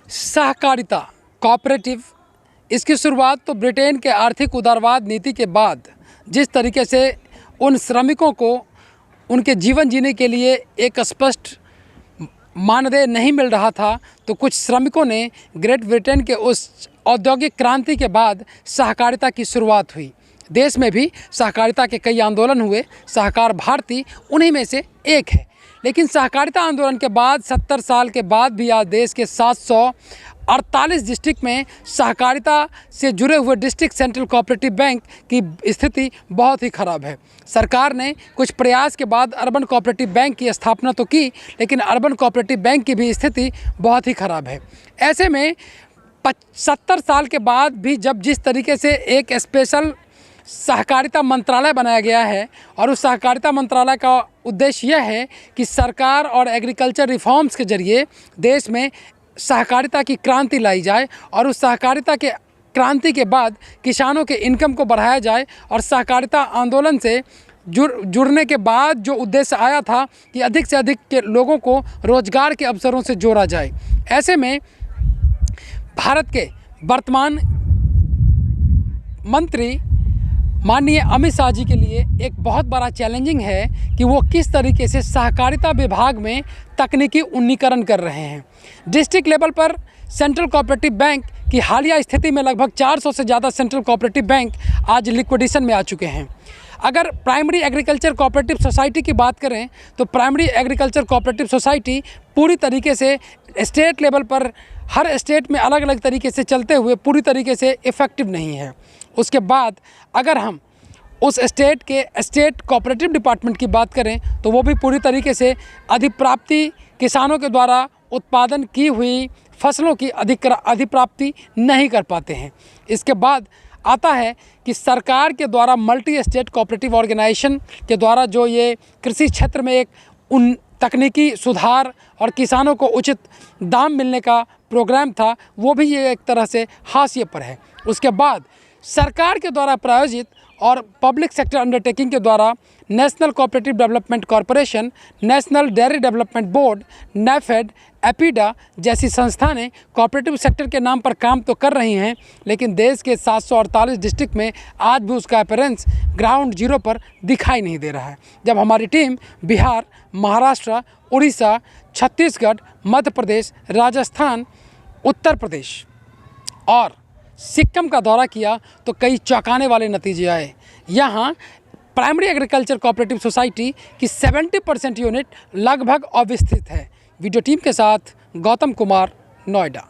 सहकारिता कोऑपरेटिव, इसकी शुरुआत तो ब्रिटेन के आर्थिक उदारवाद नीति के बाद जिस तरीके से उन श्रमिकों को उनके जीवन जीने के लिए एक स्पष्ट मानदेय नहीं मिल रहा था, तो कुछ श्रमिकों ने ग्रेट ब्रिटेन के उस औद्योगिक क्रांति के बाद सहकारिता की शुरुआत हुई। देश में भी सहकारिता के कई आंदोलन हुए, सहकार भारती उन्हीं में से एक है। लेकिन सहकारिता आंदोलन के बाद 70 साल के बाद भी आज देश के 748 डिस्ट्रिक्ट में सहकारिता से जुड़े हुए डिस्ट्रिक्ट सेंट्रल कोऑपरेटिव बैंक की स्थिति बहुत ही ख़राब है। सरकार ने कुछ प्रयास के बाद अर्बन कोऑपरेटिव बैंक की स्थापना तो की, लेकिन अर्बन कोऑपरेटिव बैंक की भी स्थिति बहुत ही ख़राब है। ऐसे में 70 साल के बाद भी जब जिस तरीके से एक स्पेशल सहकारिता मंत्रालय बनाया गया है और उस सहकारिता मंत्रालय का उद्देश्य यह है कि सरकार और एग्रीकल्चर रिफॉर्म्स के जरिए देश में सहकारिता की क्रांति लाई जाए और उस सहकारिता के क्रांति के बाद किसानों के इनकम को बढ़ाया जाए और सहकारिता आंदोलन से जुड़ने के बाद जो उद्देश्य आया था कि अधिक से अधिक के लोगों को रोजगार के अवसरों से जोड़ा जाए। ऐसे में भारत के वर्तमान मंत्री माननीय अमित शाह जी के लिए एक बहुत बड़ा चैलेंजिंग है कि वो किस तरीके से सहकारिता विभाग में तकनीकी उन्नीकरण कर रहे हैं। डिस्ट्रिक्ट लेवल पर सेंट्रल कोऑपरेटिव बैंक की हालिया स्थिति में लगभग 400 से ज़्यादा सेंट्रल कोऑपरेटिव बैंक आज लिक्विडेशन में आ चुके हैं। अगर प्राइमरी एग्रीकल्चर कोऑपरेटिव सोसाइटी की बात करें तो प्राइमरी एग्रीकल्चर कोऑपरेटिव सोसाइटी पूरी तरीके से स्टेट लेवल पर हर स्टेट में अलग अलग तरीके से चलते हुए पूरी तरीके से इफ़ेक्टिव नहीं है। उसके बाद अगर हम उस स्टेट के स्टेट कोऑपरेटिव डिपार्टमेंट की बात करें तो वो भी पूरी तरीके से अधिप्राप्ति किसानों के द्वारा उत्पादन की हुई फसलों की अधिप्राप्ति नहीं कर पाते हैं। इसके बाद आता है कि सरकार के द्वारा मल्टी स्टेट कोऑपरेटिव ऑर्गेनाइजेशन के द्वारा जो ये कृषि क्षेत्र में एक तकनीकी सुधार और किसानों को उचित दाम मिलने का प्रोग्राम था, वो भी ये एक तरह से हाशिए पर है। उसके बाद सरकार के द्वारा प्रायोजित और पब्लिक सेक्टर अंडरटेकिंग के द्वारा national cooperative development corporation, national dairy development board, NAFED, APEDA जैसी संस्थानें कोऑपरेटिव सेक्टर के नाम पर काम तो कर रही हैं, लेकिन देश के 748 डिस्ट्रिक्ट में आज भी उसका अपीयरेंस ग्राउंड जीरो पर दिखाई नहीं दे रहा है। जब हमारी टीम बिहार, महाराष्ट्र, उड़ीसा, छत्तीसगढ़, मध्य प्रदेश, राजस्थान, उत्तर प्रदेश और सिक्किम का दौरा किया तो कई चौंकाने वाले नतीजे आए। यहाँ प्राइमरी एग्रीकल्चर कोऑपरेटिव सोसाइटी की 70% यूनिट लगभग अविकसित है। वीडियो टीम के साथ गौतम कुमार, नोएडा।